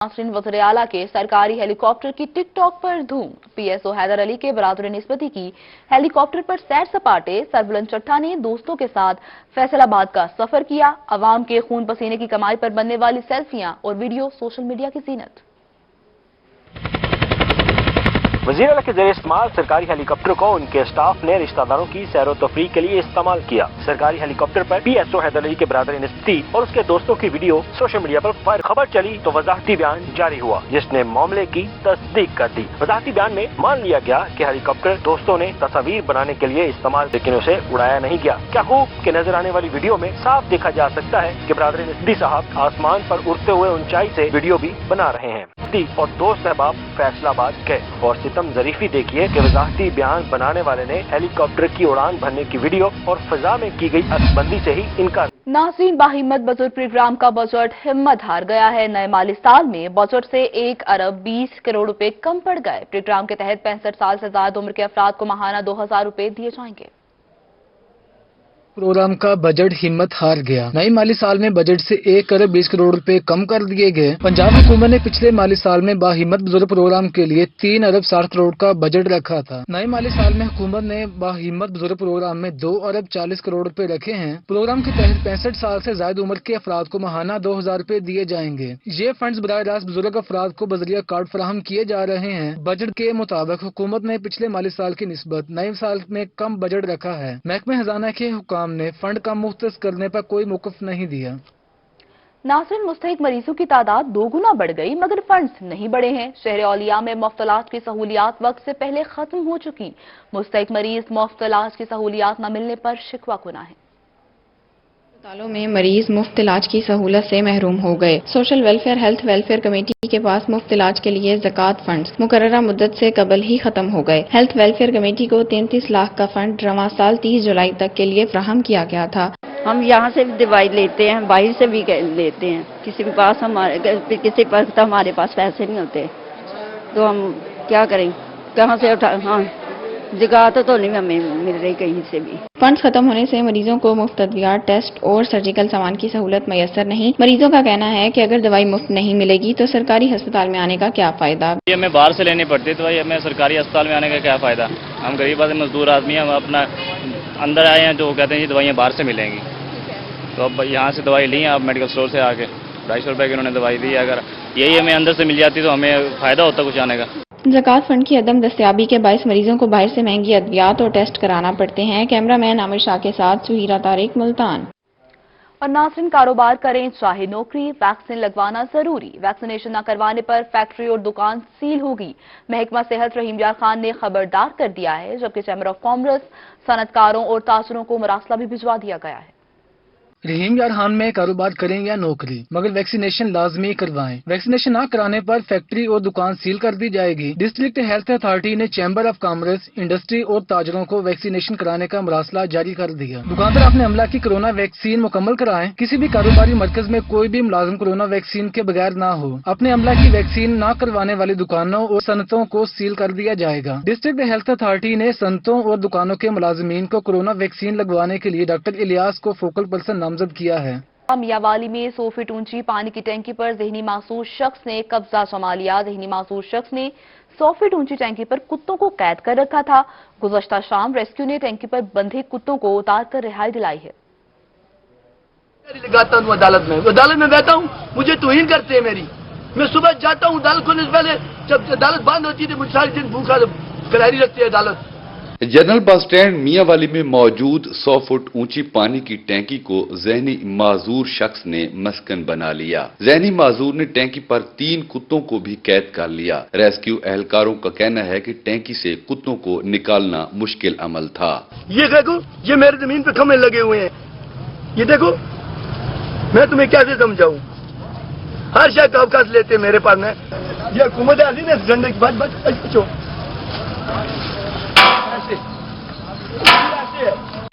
नासरीन वज़ीर आला के सरकारी हेलीकॉप्टर की टिकटॉक पर धूम। पीएसओ हैदर अली के बरादर निस्बती की हेलीकॉप्टर पर सैर सपाटे सरबुलंद चट्टा ने दोस्तों के साथ फैसलाबाद का सफर किया। अवाम के खून पसीने की कमाई पर बनने वाली सेल्फियां और वीडियो सोशल मीडिया की जीनत। वज़ीर आला के ज़रिए इस्तेमाल सरकारी हेलीकॉप्टर को उनके स्टाफ ने रिश्तेदारों की सैरो तफरीह के लिए इस्तेमाल किया। सरकारी हेलीकॉप्टर पर पीएसओ हैदर अली के बरादर निस्बती और उसके दोस्तों की वीडियो सोशल मीडिया पर खबर चली तो वजाहती बयान जारी हुआ, जिसने मामले की तस्दीक कर दी। वजाहती बयान में मान लिया गया कि हेलीकॉप्टर दोस्तों ने तस्वीर बनाने के लिए इस्तेमाल, लेकिन उसे उड़ाया नहीं गया। क्या खूब के नजर आने वाली वीडियो में साफ देखा जा सकता है कि बरादर निस्बती साहब आसमान पर उड़ते हुए ऊंचाई से वीडियो भी बना रहे हैं और दोस्त अहबाब फैसलाबाद गए। और सितम जरीफी देखिए कि वजाहती बयान बनाने वाले ने हेलीकॉप्टर की उड़ान भरने की वीडियो और फिजा में की गई अक्सबंदी से ही इनकार। नाज़रीन, बाहिम्मत बुजुर्ग प्रोग्राम का बजट हिम्मत हार गया है। नए माली साल में बजट से 1 अरब 20 करोड़ रुपए कम पड़ गए। प्रोग्राम के तहत 65 साल से ज्यादा उम्र के अफराद को माहाना 2000 रुपए दिए जाएंगे। प्रोग्राम का बजट हिम्मत हार गया। नई माली साल में बजट से 1 अरब 20 करोड़ रुपए कम कर दिए गए। पंजाब हुकूमत ने पिछले माली साल में बाहिम्मत बुजुर्ग प्रोग्राम के लिए 3 अरब 60 करोड़ का बजट रखा था। नई माली साल में हुकूमत ने बाहिम्मत बुजुर्ग प्रोग्राम में 2 अरब 40 करोड़ रुपए रखे हैं। प्रोग्राम के तहत 65 साल से ज्यादा उम्र के अफराद को माहाना 2000 रुपए दिए जाएंगे। ये फंड्स बराह रास्त बुजुर्ग अफराद को बजरिया कार्ड फराहम किए जा रहे हैं। बजट के मुताबिक हुकूमत ने पिछले माली साल की निस्बत नए साल में कम बजट रखा है। महकमे खजाना के हुकाम ने फंड का मुख्तस करने पर कोई मौक़िफ़ नहीं दिया। नाज़रीन, मुस्तहिक मरीजों की तादाद 2 गुना बढ़ गई मगर फंड्स नहीं बढ़े हैं। शहर औलिया में मुफ्त इलाज की सहूलियात वक्त से पहले खत्म हो चुकी। मुस्तहिक मरीज मुफ्त इलाज की सहूलियात न मिलने पर शिकवा कुना है। अस्पतालों में मरीज मुफ्त इलाज की सहूलत से महरूम हो गए। Social welfare health welfare committee के पास मुफ्त इलाज के लिए ज़कात फंड्स मुकर्ररा मुद्दत से कबल ही खत्म हो गए। हेल्थ वेलफेयर कमेटी को 33 लाख का फंड रवां साल 30 जुलाई तक के लिए फ्राहम किया गया था। हम यहाँ से भी दवाई लेते हैं, बाहर से भी लेते हैं। किसी के पास किसी पास तो हमारे पास पैसे नहीं होते, तो हम क्या करें, कहाँ से उठा। हाँ, जगह तो नहीं हमें मिल रही कहीं से भी। फंड्स खत्म होने से मरीजों को मुफ्त अद्वियात, टेस्ट और सर्जिकल सामान की सहूलत मैसर नहीं। मरीजों का कहना है कि अगर दवाई मुफ्त नहीं मिलेगी तो सरकारी अस्पताल में आने का क्या फायदा। ये हमें बाहर से लेनी पड़ती है दवाई, हमें सरकारी अस्पताल में आने का क्या फायदा। हम गरीब आदमी मजदूर आदमी, हम अपना अंदर आए हैं तो कहते हैं ये दवाइयाँ बाहर से मिलेंगी, तो अब यहाँ से दवाई ली आप मेडिकल स्टोर से आके 250 रुपए की उन्होंने दवाई दी। अगर यही हमें अंदर से मिल जाती तो हमें फायदा होता कुछ आने का। ज़कात फंड की अदम दस्तयाबी के बायस मरीजों को बाहर से महंगी अद्वियात और टेस्ट कराना पड़ते हैं। कैमरामैन आमिर शाह के साथ सुहीरा तारिक, मुल्तान। और नाज़रीन, कारोबार करें चाहे नौकरी, वैक्सीन लगवाना जरूरी। वैक्सीनेशन न करवाने पर फैक्ट्री और दुकान सील होगी। महकमा सेहत रहीम यार खान ने खबरदार कर दिया है, जबकि चैम्बर ऑफ कॉमर्स, सनतकारों और ताजरों को मरासला भी भिजवा दिया गया है। रहीम यार खान में कारोबार करें या नौकरी, मगर वैक्सीनेशन लाजमी करवाएं। वैक्सीनेशन न कराने पर फैक्ट्री और दुकान सील कर दी जाएगी। डिस्ट्रिक्ट हेल्थ अथॉरिटी ने चैम्बर ऑफ कॉमर्स, इंडस्ट्री और ताजरों को वैक्सीनेशन कराने का मरासला जारी कर दिया। दुकानदार अपने अमला की कोरोना वैक्सीन मुकम्मल कराएं। किसी भी कारोबारी मरकज में कोई भी मुलाजिम कोरोना वैक्सीन के बगैर ना हो। अपने अमला की वैक्सीन न करवाने वाली दुकानों और सनतों को सील कर दिया जाएगा। डिस्ट्रिक्ट हेल्थ अथॉरिटी ने सनतों और दुकानों के मुलाजिमीन को कोरोना वैक्सीन लगवाने के लिए डॉक्टर इलियास को फोकल पर्सन नामजद किया है। मियावाली में 100 फीट ऊंची पानी की टैंकी पर जहनी मासूर शख्स ने कब्जा जमा लिया। जहनी मासूर शख्स ने 100 फीट ऊंची टैंकी पर कुत्तों को कैद कर रखा था। गुज़श्ता शाम रेस्क्यू ने टैंकी पर बंधे कुत्तों को उतार कर रिहाई दिलाई है। लगाता हूँ अदालत में बैठा हूँ, मुझे तौहीन करते हैं मेरी। मैं सुबह जाता हूँ अदालत खोलने से पहले, जब अदालत बंद होती है मुझे सारी दिन भूखा गिरहरी रखती है अदालत। जनरल बस स्टैंड मियांवाली में मौजूद 100 फुट ऊंची पानी की टैंकी को जहनी माजूर शख्स ने मस्कन बना लिया। जहनी माजूर ने टैंकी पर 3 कुत्तों को भी कैद कर लिया। रेस्क्यू एहलकारों का कहना है कि टैंकी से कुत्तों को निकालना मुश्किल अमल था। ये देखो, ये मेरे जमीन पे खम्भे लगे हुए हैं, ये देखो, मैं तुम्हें कैसे समझाऊं। हर शय का अवकाश लेते मेरे पास में। ये हुकूमत है ने झंडे की बात बचो।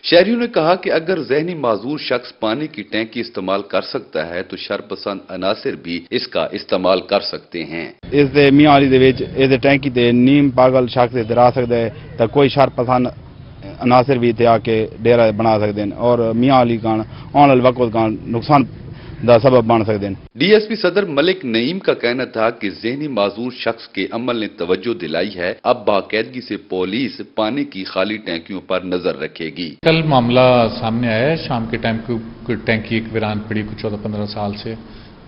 शहरियों ने कहा कि अगर जहनी माजूर शख्स पानी की टैंकी इस्तेमाल कर सकता है तो शरपसंद अनासिर भी इसका इस्तेमाल कर सकते हैं। इस मियांवाली दे विच इस टैंकी ते नीम पागल शख्स इधर आ सकता है तो कोई शरपसंद अनासिर भी इत्थे आके डेरा बना सकते हैं और मियांवाली का आने वाले वक्त का नुकसान دا سبب بن سکتے ہیں۔ DSP صدر ملک نعیم کا کہنا تھا کہ ذہنی معذور شخص کے عمل نے توجہ دلائی ہے، اب باقاعدگی سے پولیس پانی کی خالی ٹینکیوں پر نظر رکھے گی۔ کل معاملہ سامنے آیا ہے، شام کے ٹائم کوئی ٹینکی ایک ویران پڑی کچھ 14-15 سال سے،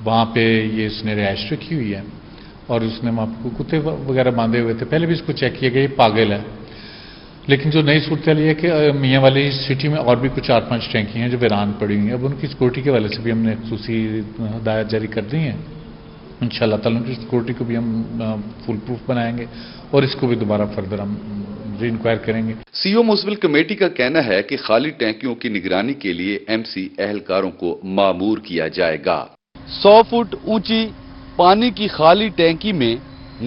وہاں پہ یہ اس نے رہائش رکھی ہوئی ہے اور اس نے وہاں پہ کتے وغیرہ باندھے ہوئے تھے، پہلے بھی اس کو چیک کیا گیا یہ پاگل ہے، لیکن جو نئی صورتحال یہ ہے کہ میاں والی سٹی میں اور بھی کچھ 4-5 ٹینکی ہیں جو ویران پڑی ہوئی ہیں، اب ان کی سیکورٹی کے حوالے سے بھی ہم نے خصوصی ہدایات جاری کر دی ہیں، انشاءاللہ تعالیٰ ان کی سیکورٹی کو بھی ہم فل پروف بنائیں گے اور اس کو بھی دوبارہ فردر ہم ری انکوائر کریں گے۔ CO میونسپل کمیٹی کا کہنا ہے کہ خالی ٹینکیوں کی نگرانی کے لیے MC اہلکاروں کو مامور کیا جائے گا۔ 100 فٹ اونچی پانی کی خالی ٹینکی میں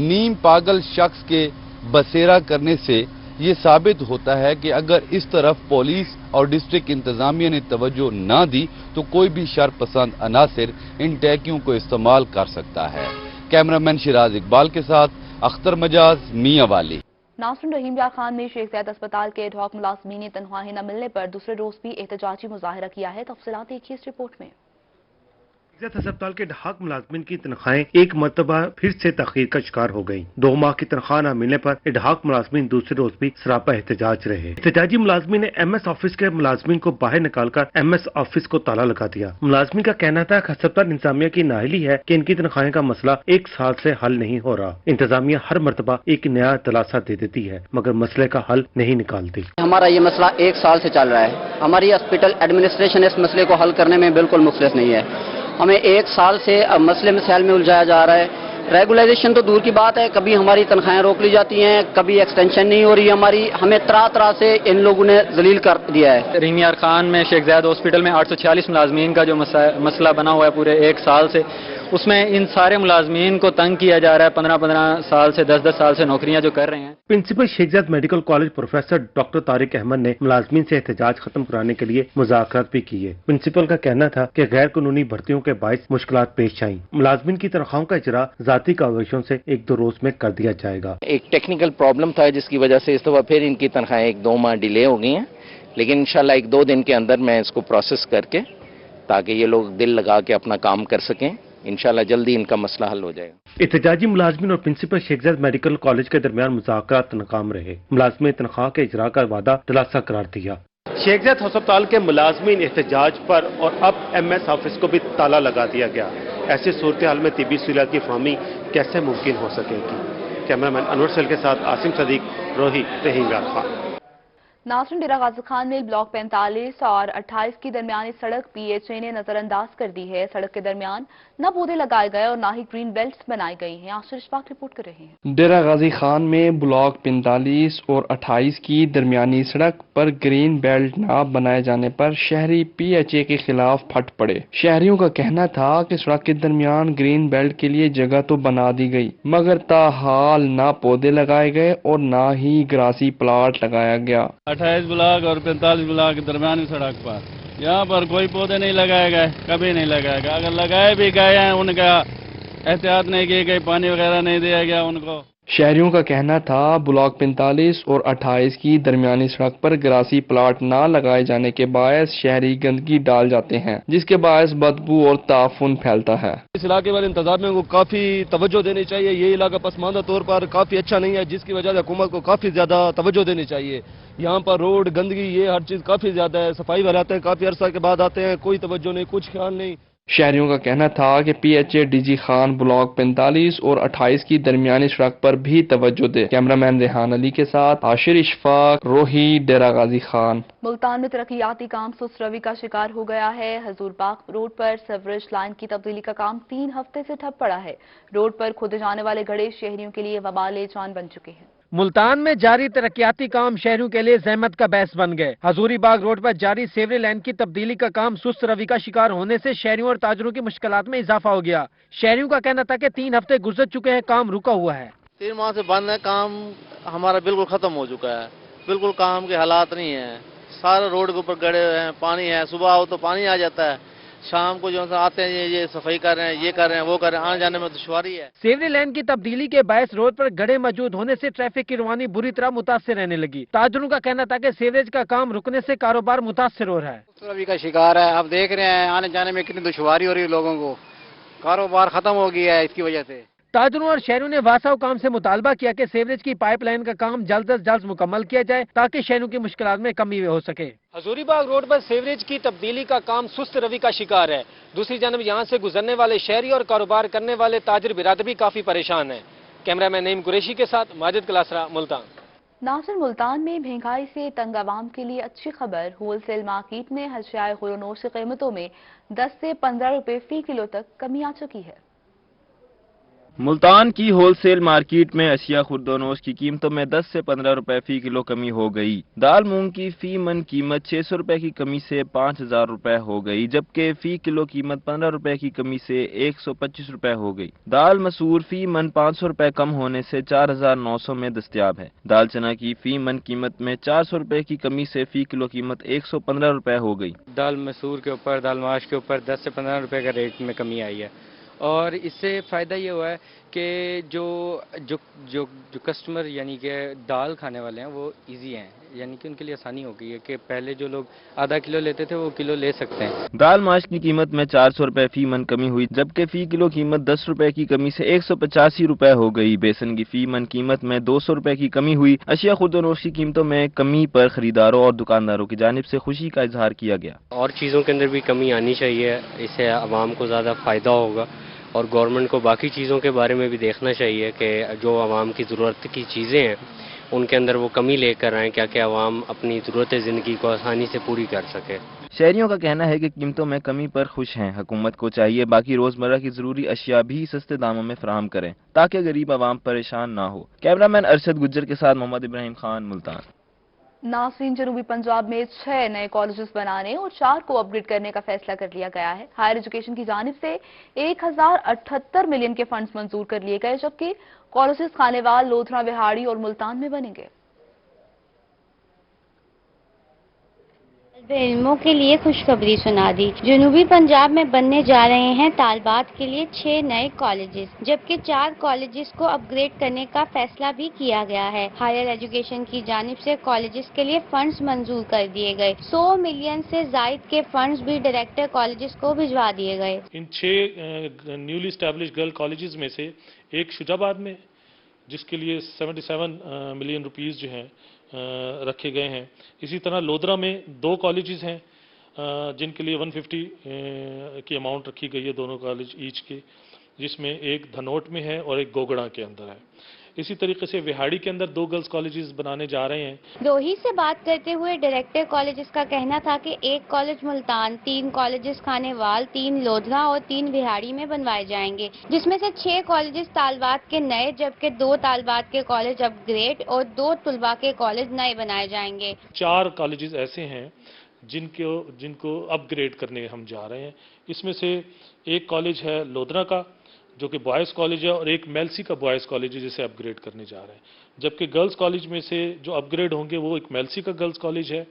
نیم پاگل شخص کے بسیرا کرنے سے یہ ثابت ہوتا ہے کہ اگر اس طرف پولیس اور ڈسٹرکٹ انتظامیہ نے توجہ نہ دی تو کوئی بھی شر پسند عناصر ان ٹینکیوں کو استعمال کر سکتا ہے۔ کیمرامین شیراز اقبال کے ساتھ اختر مجاز، میاں والی۔ ناصر رحیم یار خان نے شیخ زاید اسپتال کے ایڈ ہاک ملازمین تنخواہیں نہ ملنے پر دوسرے روز بھی احتجاجی مظاہرہ کیا ہے، تفصیلات دیکھیے اس رپورٹ میں۔ اسپتال کے ڈھاک ملازمین کی تنخواہیں ایک مرتبہ پھر سے تاخیر کا شکار ہو گئیں۔ 2 ماہ کی تنخواہ نہ ملنے پر ڈھاک ملازمین دوسرے روز بھی سراپا احتجاج رہے۔ احتجاجی ملازمین نے MS آفس کے ملازمین کو باہر نکال کر MS آفس کو تالا لگا دیا۔ ملازمین کا کہنا تھا کہ اسپتال انتظامیہ کی نااہلی ہے کہ ان کی تنخواہیں کا مسئلہ 1 سال سے حل نہیں ہو رہا۔ انتظامیہ ہر مرتبہ ایک نیا دلاسا دے دیتی ہے مگر مسئلے کا حل نہیں نکالتی۔ ہمارا یہ مسئلہ 1 سال سے چل رہا ہے، ہماری ہاسپٹل ایڈمنسٹریشن اس مسئلے کو حل کرنے میں بالکل مخلص نہیں ہے۔ ہمیں 1 سال سے مسئلے مسائل میں الجھایا جا رہا ہے۔ ریگولائزیشن تو دور کی بات ہے، کبھی ہماری تنخواہیں روک لی جاتی ہیں، کبھی ایکسٹینشن نہیں ہو رہی ہماری، ہمیں طرح سے ان لوگوں نے ذلیل کر دیا ہے۔ رحیم یار خان میں شیخ زاید ہاسپٹل میں 846 ملازمین کا جو مسئلہ بنا ہوا ہے پورے 1 سال سے، اس میں ان سارے ملازمین کو تنگ کیا جا رہا ہے، 15 سال سے 10 سال سے نوکریاں جو کر رہے ہیں۔ Principal Sheikh Zayed medical college professor doctor Tariq Ahmed نے ملازمین سے احتجاج ختم کرانے کے لیے مذاکرات بھی کیے۔ پرنسپل کا کہنا تھا کہ غیر قانونی بھرتیوں کے باعث مشکلات پیش آئیں۔ ملازمین کی تنخواہوں کا اجرا ذاتی کاوشوں سے 1-2 روز میں کر دیا جائے گا۔ ایک ٹیکنیکل پرابلم تھا جس کی وجہ سے اس دفعہ پھر ان کی تنخواہیں 1-2 ماہ ڈیلے ہو گئی ہیں، لیکن انشاءاللہ 1-2 دن کے اندر میں اس کو پروسیس کر کے تاکہ یہ لوگ دل لگا کے اپنا کام کر سکیں، انشاءاللہ جلدی ان کا مسئلہ حل ہو جائے گا۔ احتجاجی ملازمین اور principal Sheikh Zayed medical college کے درمیان مذاکرات ناکام رہے۔ ملازمین تنخواہ کے اجرا کا وعدہ دلاسا قرار دیا۔ شیخ زاید ہسپتال کے ملازمین احتجاج پر اور اب MS آفس کو بھی تالا لگا دیا گیا۔ ایسی صورتحال میں طبی سہولیات کی فراہمی کیسے ممکن ہو سکے گی؟ کیمرامین انور سیل کے ساتھ عاصم صدیق، روہی، رحیم یار خان۔ ناصرن ڈیرہ غازی خان میں بلاک 45 اور 28 کی درمیانی سڑک PHA نے نظر انداز کر دی ہے۔ سڑک کے درمیان نہ پودے لگائے گئے اور نہ ہی گرین بیلٹس بنائی گئی ہیں۔ آصر اشفاق رپورٹ کر رہے ہیں۔ ڈیرہ غازی خان میں بلاک 45 اور 28 کی درمیانی سڑک پر گرین بیلٹ نہ بنائے جانے پر شہری PHA کے خلاف پھٹ پڑے۔ شہریوں کا کہنا تھا کہ سڑک کے درمیان گرین بیلٹ کے لیے جگہ تو بنا دی گئی مگر تاحال نہ پودے لگائے گئے اور نہ ہی گراسی پلاٹ لگایا گیا۔ 28 بلاک اور 45 بلاک کے درمیانی سڑک پر یہاں پر کوئی پودے نہیں لگائے گئے، کبھی نہیں لگائے گئے، اگر لگائے بھی گئے ہیں ان کا احتیاط نہیں کی گئی، پانی وغیرہ نہیں دیا گیا ان کو۔ شہریوں کا کہنا تھا بلاک 45 اور 28 کی درمیانی سڑک پر گراسی پلاٹ نہ لگائے جانے کے باعث شہری گندگی ڈال جاتے ہیں جس کے باعث بدبو اور تعفن پھیلتا ہے۔ اس علاقے والے انتظامیہ کو کافی توجہ دینی چاہیے، یہ علاقہ پسماندہ طور پر کافی اچھا نہیں ہے جس کی وجہ سے حکومت کو کافی زیادہ توجہ دینی چاہیے۔ یہاں پر روڈ گندگی یہ ہر چیز کافی زیادہ ہے، صفائی والے آتے ہیں کافی عرصہ کے بعد آتے ہیں، کوئی توجہ نہیں، کچھ خیال نہیں۔ شہریوں کا کہنا تھا کہ PHA DG خان بلاک 45 اور 28 کی درمیانی سڑک پر بھی توجہ دے۔ کیمرامین ریحان علی کے ساتھ عاشر اشفاق، روہی، ڈیرہ غازی خان۔ ملتان میں ترقیاتی کام سست روی کا شکار ہو گیا ہے۔ حضور باغ روڈ پر سیوریج لائن کی تبدیلی کا کام 3 ہفتے سے ٹھپ پڑا ہے۔ روڈ پر کھودے جانے والے گڑھے شہریوں کے لیے وبال جان بن چکے ہیں۔ ملتان میں جاری ترقیاتی کام شہریوں کے لیے زحمت کا باعث بن گئے۔ حضوری باغ روڈ پر جاری سیوریج لائن کی تبدیلی کا کام سست روی کا شکار ہونے سے شہریوں اور تاجروں کی مشکلات میں اضافہ ہو گیا۔ شہریوں کا کہنا تھا کہ 3 ہفتے گزر چکے ہیں، کام رکا ہوا ہے۔ 3 ماہ سے بند ہے، کام ہمارا بالکل ختم ہو چکا ہے، بالکل کام کے حالات نہیں ہیں۔ سارے روڈ کے اوپر گڑے ہوئے ہیں، پانی ہے، صبح آؤ تو پانی آ جاتا ہے، شام کو جو آتے ہیں یہ صفائی کر رہے ہیں، یہ کر رہے ہیں، وہ کر رہے ہیں، آنے جانے میں دشواری ہے۔ سیوری لین کی تبدیلی کے باعث روڈ پر گڑھے موجود ہونے سے ٹریفک کی روانی بری طرح متاثر رہنے لگی۔ تاجروں کا کہنا تھا کہ سیوریج کا کام رکنے سے کاروبار متاثر ہو رہا ہے۔ روی کا شکار ہے، آپ دیکھ رہے ہیں آنے جانے میں کتنی دشواری ہو رہی ہے لوگوں کو، کاروبار ختم ہو گیا ہے اس کی وجہ سے۔ تاجروں اور شہریوں نے واسا حکام سے مطالبہ کیا کہ سیوریج کی پائپ لائن کا کام جلد از جلد مکمل کیا جائے تاکہ شہریوں کی مشکلات میں کمی ہو سکے۔ حضوری باغ روڈ پر سیوریج کی تبدیلی کا کام سست روی کا شکار ہے۔ دوسری جانب یہاں سے گزرنے والے شہری اور کاروبار کرنے والے تاجر برادر بھی کافی پریشان ہیں۔ کیمرہ مین نعیم قریشی کے ساتھ ماجد کلاسرا، ملتان۔ ناصر، ملتان میں مہنگائی سے تنگ عوام کے لیے اچھی خبر، ہول سیل مارکیٹ میں اشیاء خورونوش کی قیمتوں میں 10 سے 15 روپے فی کلو تک کمی آ چکی ہے۔ ملتان کی ہول سیل مارکیٹ میں اشیاء خوردونوش کی قیمتوں میں 10 سے 15 روپے فی کلو کمی ہو گئی۔ دال مونگ کی فی من قیمت 600 روپے کی کمی سے 5000 روپے ہو گئی، جبکہ فی کلو قیمت 15 روپے کی کمی سے 125 روپے ہو گئی۔ دال مسور فی من 500 روپے کم ہونے سے 4900 میں دستیاب ہے۔ دال چنا کی فی من قیمت میں 400 روپے کی کمی سے فی کلو قیمت 115 روپے ہو گئی۔ دال مسور کے اوپر، دال ماش کے اوپر 10 سے 15 روپے کا ریٹ میں کمی آئی ہے، اور اس سے فائدہ یہ ہوا ہے کہ جو کسٹمر یعنی کہ دال کھانے والے ہیں وہ ایزی ہیں، یعنی کہ ان کے لیے آسانی ہو گئی ہے کہ پہلے جو لوگ آدھا کلو لیتے تھے وہ کلو لے سکتے ہیں۔ دال ماش کی قیمت میں 400 روپے فی من کمی ہوئی، جبکہ فی کلو قیمت 10 روپے کی کمی سے 185 روپے ہو گئی۔ بیسن کی فی من قیمت میں 200 روپے کی کمی ہوئی۔ اشیاء خوردونوش کی قیمتوں میں کمی پر خریداروں اور دکانداروں کی جانب سے خوشی کا اظہار کیا گیا۔ اور چیزوں کے اندر بھی کمی آنی چاہیے، اس سے عوام کو زیادہ فائدہ ہوگا، اور گورنمنٹ کو باقی چیزوں کے بارے میں بھی دیکھنا چاہیے کہ جو عوام کی ضرورت کی چیزیں ہیں ان کے اندر وہ کمی لے کر آئیں، کیا کہ عوام اپنی ضرورت زندگی کو آسانی سے پوری کر سکے۔ شہریوں کا کہنا ہے کہ قیمتوں میں کمی پر خوش ہیں۔ حکومت کو چاہیے باقی روزمرہ کی ضروری اشیاء بھی سستے داموں میں فراہم کریں تاکہ غریب عوام پریشان نہ ہو۔ کیمرہ مین ارشد گجر کے ساتھ محمد ابراہیم خان، ملتان۔ ناصرین، جنوبی پنجاب میں 6 نئے کالجز بنانے اور 4 کو اپ گریڈ کرنے کا فیصلہ کر لیا گیا ہے۔ ہائر ایجوکیشن کی جانب سے 1078 ملین کے فنڈز منظور کر لیے گئے، جبکہ کالجز خانیوال، لودھرا، وہاڑی اور ملتان میں بنیں گے۔ طالب علموں کے لیے خوشخبری سنا دی، جنوبی پنجاب میں بننے جا رہے ہیں طالبات کے لیے 6 نئے کالجز، جبکہ 4 کالجز کو اپ گریڈ کرنے کا فیصلہ بھی کیا گیا ہے۔ ہائر ایجوکیشن کی جانب سے کالجز کے لیے فنڈز منظور کر دیے گئے، 100 ملین سے زائد کے فنڈز بھی ڈائریکٹر کالجز کو بھجوا دیے گئے۔ ان 6 نیولی اسٹیبلش گرل کالجز میں سے ایک شجاباد میں، جس کے لیے 77 ملین روپیز جو ہیں رکھے گئے ہیں۔ اسی طرح لودھرا میں 2 کالجز ہیں جن کے لیے 150 کی اماؤنٹ رکھی گئی ہے، دونوں کالج ایچ کے، جس میں ایک دھنوٹ میں ہے اور ایک گوگڑا کے اندر ہے۔ اسی طریقے سے وہاڑی کے اندر 2 گرلز کالجز بنانے جا رہے ہیں۔ روہی سے بات کرتے ہوئے ڈائریکٹر کالجز کا کہنا تھا کہ 1 کالج ملتان، 3 کالجز خانیوال، 3 لودھرا اور 3 وہاڑی میں بنوائے جائیں گے، جس میں سے 6 کالجز طالبات کے نئے، جبکہ 2 طالبات کے کالج اپ گریڈ اور 2 طلباء کے کالج نئے بنائے جائیں گے۔ 4 کالجز ایسے ہیں جن کو اپ گریڈ کرنے ہم جا رہے ہیں۔ اس میں سے ایک کالج ہے لودھرا کا جو کہ بوائز کالج ہے، اور ایک میلسی کا بوائز کالج ہے جسے اپ گریڈ کرنے جا رہے ہیں، جبکہ گرلز کالج میں سے جو اپ گریڈ ہوں گے وہ ایک میلسی کا گرلز کالج ہے،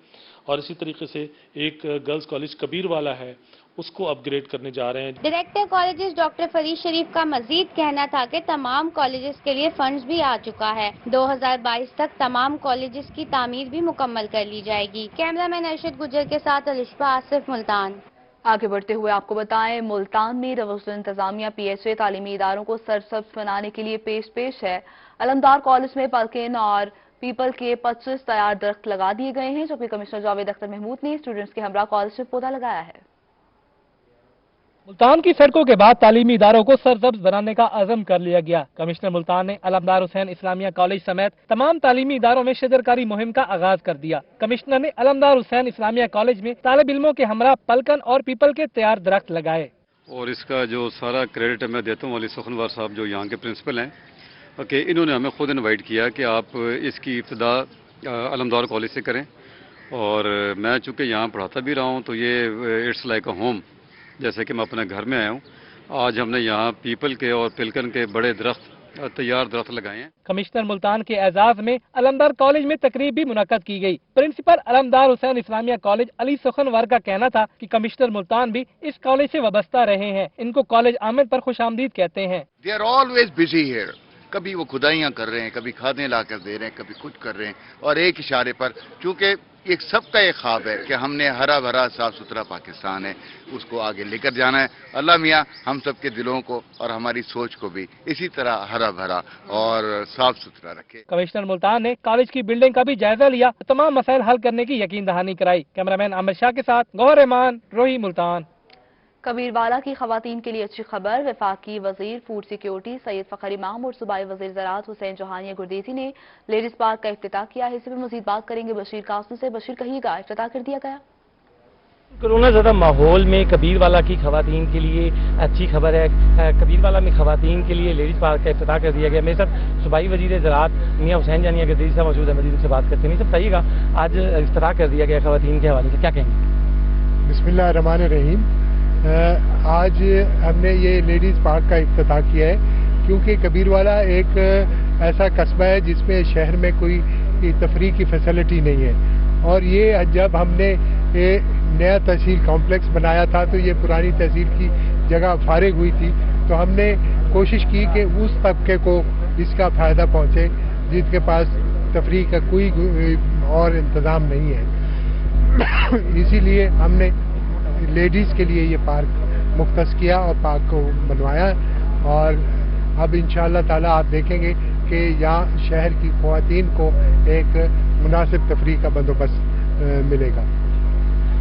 اور اسی طریقے سے ایک گرلز کالج کبیر والا ہے، اس کو اپ گریڈ کرنے جا رہے ہیں۔ ڈائریکٹر کالجز ڈاکٹر فرید شریف کا مزید کہنا تھا کہ تمام کالجز کے لیے فنڈز بھی آ چکا ہے، 2022 تک تمام کالجز کی تعمیر بھی مکمل کر لی جائے گی۔ کیمرہ مین ارشد گجر کے ساتھ الشفا آصف، ملتان۔ آگے بڑھتے ہوئے آپ کو بتائیں، ملتان میں روزن انتظامیہ پی ایچ اے تعلیمی اداروں کو سرسبز بنانے کے لیے پیش ہے۔ علمدار کالج میں پلکن اور پیپل کے 25 تیار درخت لگا دیے گئے ہیں، جبکہ کمشنر جاوید اختر محمود نے اسٹوڈنٹس کے ہمراہ کالج میں پودا لگایا ہے۔ ملتان کی سڑکوں کے بعد تعلیمی اداروں کو سرسبز بنانے کا عزم کر لیا گیا۔ کمشنر ملتان نے علمدار حسین اسلامیہ کالج سمیت تمام تعلیمی اداروں میں شجرکاری مہم کا آغاز کر دیا۔ کمشنر نے علمدار حسین اسلامیہ کالج میں طالب علموں کے ہمراہ پلکن اور پیپل کے تیار درخت لگائے۔ اور اس کا جو سارا کریڈٹ میں دیتا ہوں علی سخنوار صاحب جو یہاں کے پرنسپل ہیں، کہ انہوں نے ہمیں خود انوائٹ کیا کہ آپ اس کی ابتدا علمدار کالج سے کریں، اور میں چونکہ یہاں پڑھاتا بھی رہا ہوں تو یہ اٹس لائک اے ہوم، جیسے کہ میں اپنے گھر میں آیا ہوں۔ آج ہم نے یہاں پیپل کے اور پلکن کے بڑے درخت तैयार दरख्त लगाए हैं। कमिश्नर मुल्तान के एजाज में अलमदार कॉलेज में तकरीब भी मुनक्कद की गई। प्रिंसिपल अलमदार हुसैन इस्लामिया कॉलेज अली सुखनवर का कहना था कि कमिश्नर मुल्तान भी इस कॉलेज से वाबस्ता रहे हैं। इनको कॉलेज आमद पर खुशामदीद कहते हैं। They are always busy here. कभी वो खुदाइयाँ कर रहे हैं, कभी खादें ला कर दे रहे हैं, कभी कुछ कर रहे हैं, और एक इशारे पर, चूँकि एक सबका एक ख्वाब है कि हमने हरा भरा साफ सुथरा पाकिस्तान है, उसको आगे लेकर जाना है। अल्लाह मियाँ हम सब के दिलों को और हमारी सोच को भी इसी तरह हरा भरा और साफ सुथरा रखे। कमिश्नर मुल्तान ने कॉलेज की बिल्डिंग का भी जायजा लिया, तमाम मसाइल हल करने की यकीन दहानी कराई। कैमरामैन आमिर शाह के साथ गौहर रहमान, रोही, मुल्तान। कबीरवाला की खवातीन के लिए अच्छी खबर। वफाकी वजीर फूड सिक्योरिटी सैयद फखर इमाम और सूबाई वजीर ज़राअत हुसैन चौहानिया गुरदेसी ने लेडीज पार्क का इफ्तिताह किया है। इसी पर मजीद बात करेंगे बशीर कासिम से। बशीर, कहिएगा, इफ्तिताह कर दिया गया? कोरोना ज़्यादा माहौल में कबीरवाला की खवातीन के लिए अच्छी खबर है। कबीरवाला में खवातीन के लिए लेडीज पार्क का इफ्तिताह कर दिया गया। मेरे साथ सूबाई वजीर ज़राअत मियां हुसैन चौहानिया गुरदेसी साहब मौजूद है। मजीद से बात करते हैं। सब बताइएगा, आज इफ्तिताह कर दिया गया खवातीन के हवाले से, क्या कहेंगे? बिस्मिल्लाहिर्रहमानिर्रहीम। आज हमने ये लेडीज़ पार्क का इफ्तिताह किया है क्योंकि कबीरवाला एक ऐसा कस्बा है जिसमें शहर में कोई तफरीह की फैसिलिटी नहीं है, और ये जब हमने ये नया तहसील कॉम्प्लेक्स बनाया था तो ये पुरानी तहसील की जगह फारिग हुई थी, तो हमने कोशिश की कि उस तबके को इसका फ़ायदा पहुँचे जिसके पास तफरीह का कोई और इंतज़ाम नहीं है। इसीलिए हमने लेडीज़ के लिए ये पार्क मुख्तस किया और पार्क को बनवाया, और अब इंशाअल्लाह ताला आप देखेंगे कि यहाँ शहर की ख़वातीन को एक मुनासिब तफरीह का बंदोबस्त मिलेगा।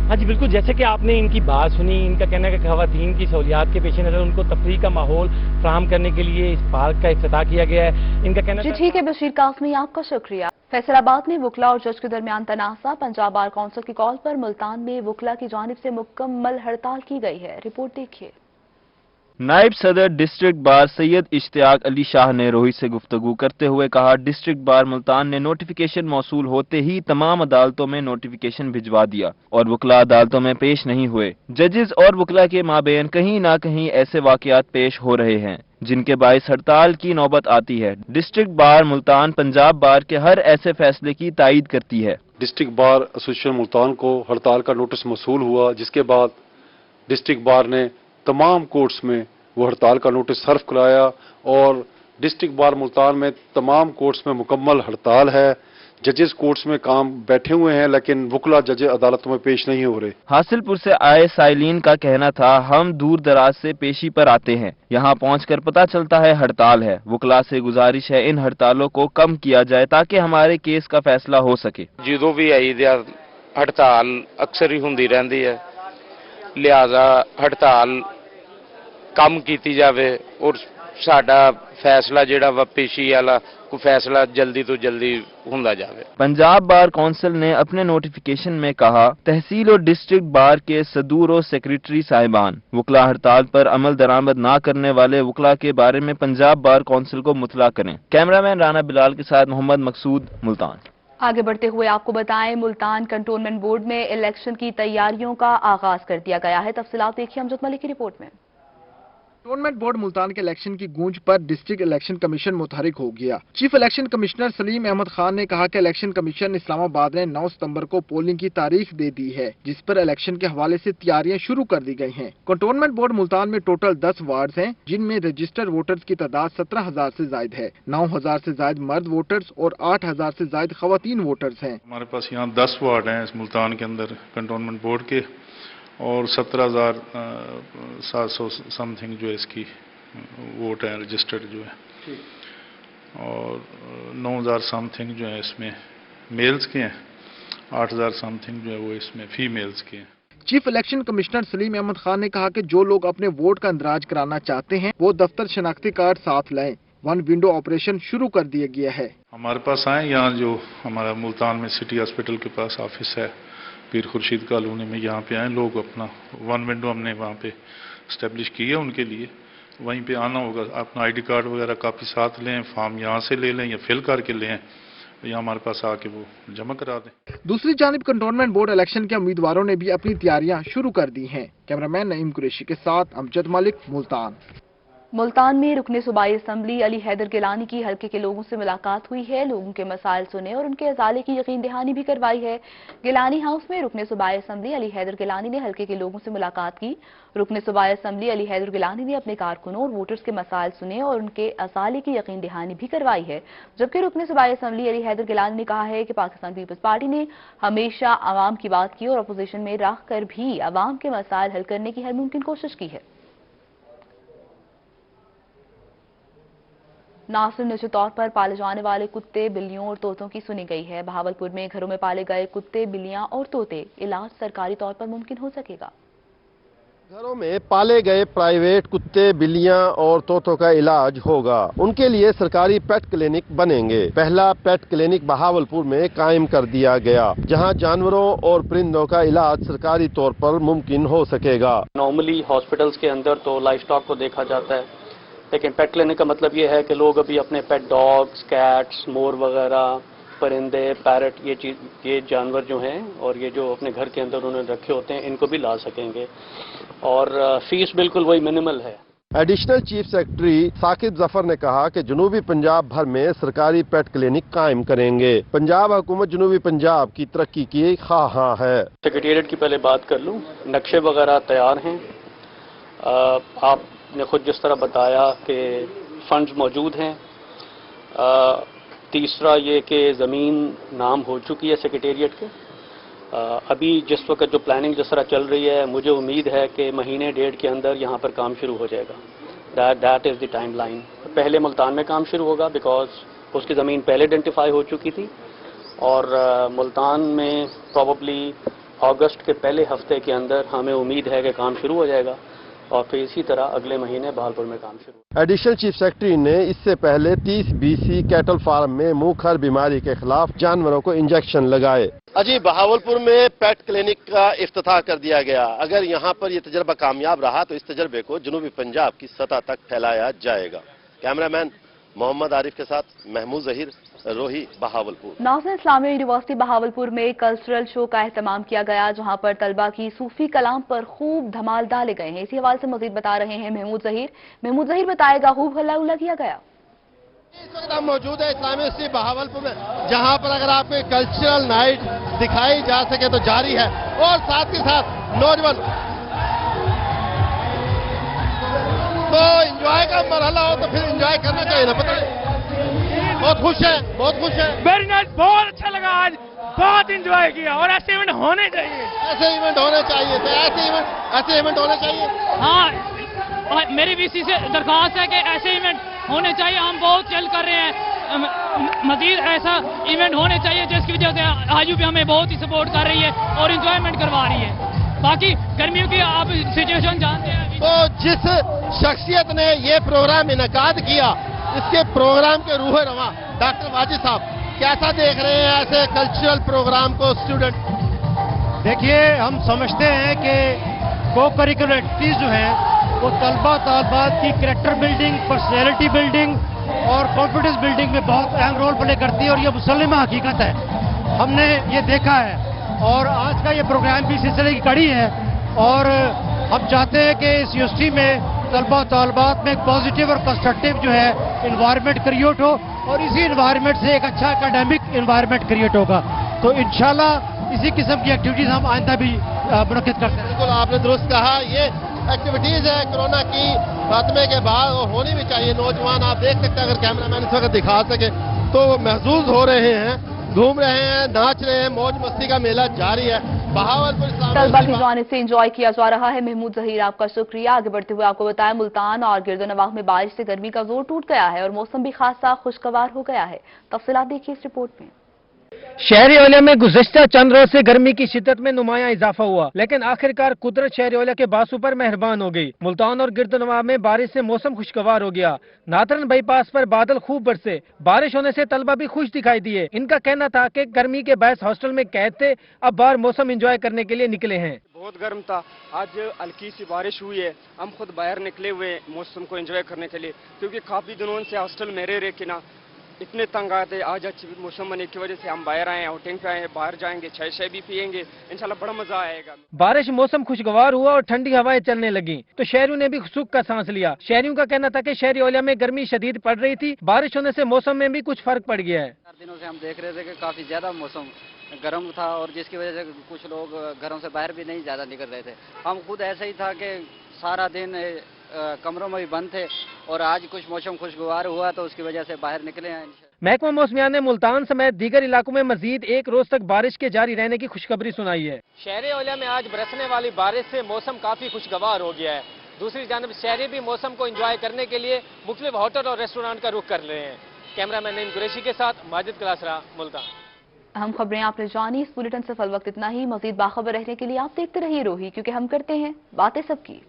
हाँ जी बिल्कुल, जैसे कि आपने इनकी बात सुनी, इनका कहना है कि खवातीन की सहूलियात के पेश नज़र उनको तफरीह का माहौल फराहम करने के लिए इस पार्क का इफ्तिताह किया गया है। इनका कहना जी ठीक है बशीर कासमी, आपका शुक्रिया। फैसलाबाद में वकला और जज के दरमियान तनाज़ा। पंजाब बार काउंसिल की कॉल पर मुल्तान में वकला की जानिब से मुकम्मल हड़ताल की गई है। रिपोर्ट देखिए। नायब सदर डिस्ट्रिक्ट बार सैयद इश्तियाक अली शाह ने रोही से गुफ्तगू करते हुए कहा, डिस्ट्रिक्ट बार मुल्तान ने नोटिफिकेशन मौसूल होते ही तमाम अदालतों में नोटिफिकेशन भिजवा दिया और वकला अदालतों में पेश नहीं हुए। जजेस और वकला के माबेन कहीं ना कहीं ऐसे वाकयात पेश हो रहे हैं जिनके बाइस हड़ताल की नौबत आती है। डिस्ट्रिक्ट बार मुल्तान पंजाब बार के हर ऐसे फैसले की तायीद करती है। डिस्ट्रिक्ट बार एसोसिएशन मुल्तान को हड़ताल का नोटिस मौसूल हुआ, जिसके बाद डिस्ट्रिक्ट बार ने तमाम कोर्ट्स में वो हड़ताल का नोटिस सर्व कराया और डिस्ट्रिक्ट बार मुल्तान में तमाम कोर्ट्स में मुकम्मल हड़ताल है। जजेस कोर्ट्स में काम बैठे हुए हैं लेकिन वकला जज अदालतों में पेश नहीं हो रहे। हासिलपुर से आए साइलिन का कहना था, हम दूर दराज से पेशी पर आते हैं, यहाँ पहुंचकर पता चलता है हड़ताल है। वकला से गुजारिश है इन हड़तालों को कम किया जाए ताकि हमारे केस का फैसला हो सके। जो भी आई हड़ताल अक्सर ही होंदी रहती है, लिहाजा हड़ताल कम की जाए और साडा फैसला जिहड़ा वा पेशी वाला कोई फैसला जल्दी तो जल्दी होंदा जाए। पंजाब बार काउंसिल ने अपने नोटिफिकेशन में कहा, तहसील और डिस्ट्रिक्ट बार के सदूर और सेक्रेटरी साहिबान वकला हड़ताल पर अमल दरामद ना करने वाले वकला के बारे में पंजाब बार काउंसिल को मुतला करें। कैमरामैन राना बिलाल के साथ मोहम्मद मकसूद, मुल्तान। आगे बढ़ते हुए आपको बताएं, मुल्तान कंटोनमेंट बोर्ड में इलेक्शन की तैयारियों का आगाज कर दिया गया है। तफसीलात देखिए अमजद मलिक की रिपोर्ट में। कंटोनमेंट बोर्ड मुल्तान के इलेक्शन की गूंज पर डिस्ट्रिक्ट इलेक्शन कमीशन मुतहरिक हो गया। Chief election commissioner Salim Ahmed Khan ने कहा कि इलेक्शन कमीशन इस्लामाबाद ने 9 सितंबर को पोलिंग की तारीख दे दी है, जिस पर इलेक्शन के हवाले से तैयारियां शुरू कर दी गई हैं। कंटोनमेंट बोर्ड मुल्तान में टोटल 10 वार्ड हैं, जिनमें रजिस्टर्ड वोटर्स की तादाद 17,000 से ज्यादा है। 9,000 से ज्यादा मर्द वोटर्स और 8,000 से ज्यादा खवातीन वोटर्स हैं। हमारे पास यहाँ 10 वार्ड हैं इस मुल्तान के अंदर कंटोनमेंट बोर्ड के, और 17,700 समथिंग जो है इसकी वोट है रजिस्टर्ड जो है, और 9,000 समथिंग जो है इसमें मेल्स के हैं, 8,000 समथिंग जो है वो इसमें फीमेल्स के हैं। Chief election commissioner Salim Ahmed Khan ने कहा कि जो लोग अपने वोट का इंदराज कराना चाहते हैं वो दफ्तर शनाख्ती कार्ड साथ लाएं। 1 विंडो ऑपरेशन शुरू कर दिया गया है। हमारे पास आए, यहाँ जो हमारा मुल्तान में सिटी हॉस्पिटल के पास ऑफिस है पीर खुर्शीद कॉलोनी में, यहाँ पे आए लोग, अपना 1 विंडो हमने वहाँ पे इस्टेब्लिश की है उनके लिए। वहीं पे आना होगा, अपना आईडी कार्ड वगैरह काफ़ी साथ लें, फॉर्म यहाँ से ले लें या फिल करके लें, यहाँ हमारे पास आके वो जमा करा दें। दूसरी जानिब कंटोनमेंट बोर्ड इलेक्शन के उम्मीदवारों ने भी अपनी तैयारियां शुरू कर दी हैं। कैमरामैन नईम कुरैशी के साथ अमजद मलिक, मुल्तान। मुल्तान में रुकने सूबाई असम्बली अली हैदर गिलानी की हल्के के लोगों से मुलाकात हुई है। लोगों के मसाइल सुने और उनके अजाले की यकीन दहानी भी करवाई है। गिलानी हाउस में रुकने सूबाई असम्बली अली हैदर गिलानी ने हल्के के लोगों से मुलाकात की। रुकने सूबाई असम्बली अली हैदर गिलानी ने अपने कारकुनों और वोटर्स के मसाइल सुने और उनके अजाले की यकीन दहानी भी करवाई है। जबकि रुकने सूबाई असम्बली अली हैदर गिलानी ने कहा है कि पाकिस्तान पीपल्स पार्टी ने हमेशा आवाम की बात की और अपोजिशन में रह कर भी आवाम के मसाइल हल करने की हर मुमकिन कोशिश की है। नासिर निजी तौर पर पाले जाने वाले कुत्ते, बिल्लियों और तोतों की सुनी गई है। बहावलपुर में घरों में पाले गए कुत्ते, बिल्लियां और तोते इलाज सरकारी तौर पर मुमकिन हो सकेगा। घरों में पाले गए प्राइवेट कुत्ते, बिल्लियां और तोतों का इलाज होगा। उनके लिए सरकारी पेट क्लिनिक बनेंगे। पहला पेट क्लिनिक बहावलपुर में कायम कर दिया गया, जहां जानवरों और परिंदों का इलाज सरकारी तौर पर मुमकिन हो सकेगा। नॉर्मली हॉस्पिटल्स के अंदर तो लाइफ स्टॉक को देखा जाता है, लेकिन पेट क्लिनिक का मतलब ये है कि लोग अभी अपने पेट डॉग्स, कैट्स, मोर वगैरह, परिंदे, पैरट, ये जानवर जो हैं और ये जो अपने घर के अंदर उन्होंने रखे होते हैं, इनको भी ला सकेंगे और फीस बिल्कुल वही मिनिमल है। Additional chief secretary Saqib Zafar ने कहा कि जनूबी पंजाब भर में सरकारी पेट क्लिनिक कायम करेंगे। पंजाब हुकूमत जनूबी पंजाब की तरक्की की ख्वाहां है। सेक्रेटेरिएट की पहले बात कर लूँ, नक्शे वगैरह तैयार हैं। आपने खुद जिस तरह बताया कि फंड्स मौजूद हैं। तीसरा ये कि ज़मीन नाम हो चुकी है सेक्रेटेरिएट के। अभी जिस वक्त जो प्लानिंग जिस तरह चल रही है, मुझे उम्मीद है कि महीने डेढ़ के अंदर यहाँ पर काम शुरू हो जाएगा। That is the time line. पहले मुल्तान में काम शुरू होगा बिकॉज उसकी ज़मीन पहले आइडेंटिफाई हो चुकी थी और मुल्तान में प्रॉबली अगस्त के पहले हफ्ते के अंदर हमें उम्मीद है कि काम शुरू हो जाएगा और फिर इसी तरह अगले महीने बहावलपुर में काम शुरू। एडिशनल चीफ सेक्रेटरी ने इससे पहले 30 BC कैटल फार्म में मुंहखर बीमारी के खिलाफ जानवरों को इंजेक्शन लगाए। अजी बहावलपुर में पेट क्लिनिक का इफ्तिताह कर दिया गया। अगर यहाँ पर यह तजर्बा कामयाब रहा तो इस तजर्बे को जनूबी पंजाब की सतह तक फैलाया जाएगा। कैमरामैन मोहम्मद आरिफ के साथ महमूद जहीर, रोही, बहावलपुर। नासिर इस्लामिया यूनिवर्सिटी बहावलपुर में कल्चरल शो का एहतमाम किया गया, जहां पर तलबा की सूफी कलाम पर खूब धमाल डाले गए हैं। इसी हवाले से मजीद बता रहे हैं महमूद जहीर बताएगा, खूब हल्ला उल्ला किया गया। इस वक्त हम मौजूद है इस्लामिया यूनिवर्सिटी बहावलपुर में, जहां पर अगर आपको कल्चरल नाइट दिखाई जा सके तो जारी है और साथ ही साथ नौजवान तो एंजॉय का मरहला हो तो फिर एंजॉय करना चाहिए ना। पता है बहुत खुश है वेरी नाइस, बहुत अच्छा लगा, आज बहुत एंजॉय किया और ऐसे इवेंट होने चाहिए। ऐसे इवेंट होने चाहिए। हाँ, मेरी वीसी से दरख्वास्त है कि ऐसे इवेंट होने चाहिए। हम बहुत चिल कर रहे हैं, मजीद ऐसा इवेंट होने चाहिए जिसकी वजह से आयु भी हमें बहुत ही सपोर्ट कर रही है और इंजॉयमेंट करवा रही है। बाकी गर्मियों की आप सिचुएशन जानते हैं। तो जिस शख्सियत ने ये प्रोग्राम इनेकाद किया, इसके प्रोग्राम के रूह रवा डॉक्टर वाजिद साहब कैसा देख रहे हैं ऐसे कल्चरल प्रोग्राम को स्टूडेंट? देखिए, हम समझते हैं कि को करिकुलर एक्टिविटीज जो हैं वो तलबात की कैरेक्टर बिल्डिंग, पर्सनैलिटी बिल्डिंग और कॉन्फिडेंस बिल्डिंग में बहुत अहम रोल प्ले करती है और ये मुसल्लिमा हकीकत है। हमने ये देखा है और आज का ये प्रोग्राम भी सिलसिले की कड़ी है और हम चाहते हैं कि इस यूनिवर्सिटी में तलबात में एक पॉजिटिव और कंस्ट्रक्टिव जो है इन्वायरमेंट क्रिएट हो और इसी इन्वायरमेंट से एक अच्छा एकेडमिक इन्वायरमेंट क्रिएट होगा। तो इंशाल्लाह इसी किस्म की एक्टिविटीज हम आइंदा भी मुनक्किद करते हैं। बिल्कुल आपने दुरुस्त कहा, ये एक्टिविटीज है कोरोना की खात्मे के बाद और होनी भी चाहिए। नौजवान आप देख सकते हैं, अगर कैमरामैन इस वक्त दिखा सके तो महसूस हो रहे हैं, घूम रहे हैं, नाच रहे हैं, मौज मस्ती का मेला जारी है। बहावलपुर तलबा की जानिब से एंजॉय किया जा रहा है। महमूद जहीर आपका शुक्रिया। आगे बढ़ते हुए आपको बताया, मुल्तान और गिरदोनवाह में बारिश से गर्मी का जोर टूट गया है और मौसम भी खासा खुशगवार हो गया है। तफसीलात देखिए इस रिपोर्ट में। शहरी ओलिया में गुज़िश्ता चंद रोज से गर्मी की शिद्दत में नुमाया इजाफा हुआ, लेकिन आखिरकार कुदरत शहरी ओलिया के बासु पर मेहरबान हो गई। मुल्तान और गिरदोनवाह में बारिश से मौसम खुशगवार हो गया। नातरन बाईपास पर बादल खूब बरसे। बारिश होने से तलबा भी खुश दिखाई दिए। इनका कहना था कि गर्मी के बायस हॉस्टल में कैद थे, अब बाहर मौसम एंजॉय करने के लिए निकले हैं। बहुत गर्म था, आज हल्की सी बारिश हुई है। हम खुद बाहर निकले हुए मौसम को एंजॉय करने के लिए, क्योंकि काफी दिनों से हॉस्टल में रह के ना इतने तंग आते। आज अच्छी मौसम बनने की वजह से हम बाहर आए हैं, आउटिंग पे आए हैं, बाहर जाएंगे, चाय भी पियेंगे, इंशाल्लाह बड़ा मजा आएगा। बारिश मौसम खुशगवार हुआ और ठंडी हवाएं चलने लगी तो शहरियों ने भी सुख का सांस लिया। शहरियों का कहना था कि शहरी ओलिया में गर्मी शदीद पड़ रही थी, बारिश होने से मौसम में भी कुछ फर्क पड़ गया है। 4 दिनों से हम देख रहे थे कि काफी ज्यादा मौसम गर्म था और जिसकी वजह से कुछ लोग घरों से बाहर भी नहीं ज्यादा निकल रहे थे। हम खुद ऐसे ही था कि सारा दिन कमरों में भी बंद थे और आज कुछ मौसम खुशगवार हुआ तो उसकी वजह से बाहर निकले हैं। महकमा मौसमियात ने मुल्तान समेत दीगर इलाकों में मजीद 1 रोज तक बारिश के जारी रहने की खुशखबरी सुनाई है। शहरी ओलिया में आज बरसने वाली बारिश से मौसम काफी खुशगवार हो गया है। दूसरी जानब शहरी भी मौसम को एंजॉय करने के लिए मुख्तलिफ होटल और रेस्टोरेंट का रुख कर रहे हैं। कैमरामैन नईम कुरैशी के साथ माजिद क्लासरा, मुल्तान। अहम खबरें आपने जानी। इस बुलेटिन से फल वक्त इतना ही। मजीद बाखबर रहने के लिए आप देखते रहिए रोही, क्योंकि हम करते हैं बातें सबकी।